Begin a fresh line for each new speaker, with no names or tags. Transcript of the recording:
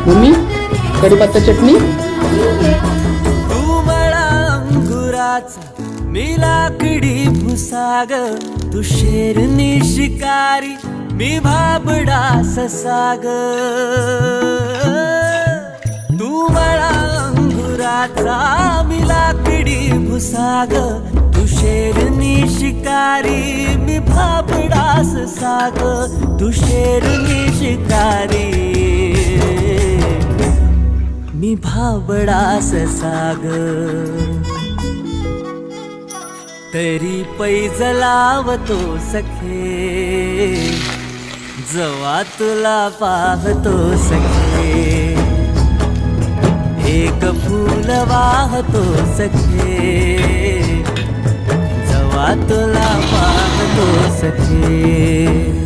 Mummy कढीपत्ता चटणी.
तू मला अंगुराचा मी लाकडी भुसाग, तू शेरनी शिकारी मी भाबडा ससाग. तू मला अंगुराचा मी लाकडी भुसाग, तू शेरनी शिकारी मी भाबडा ससाग. तू शेरनी शिकारी मी भाबडा ससाग. तरी पैज लावतो सखे, जवा तुला पाहतो सखे. एक फूल वाहतो सखे, जवा तुला पाहतो सखे.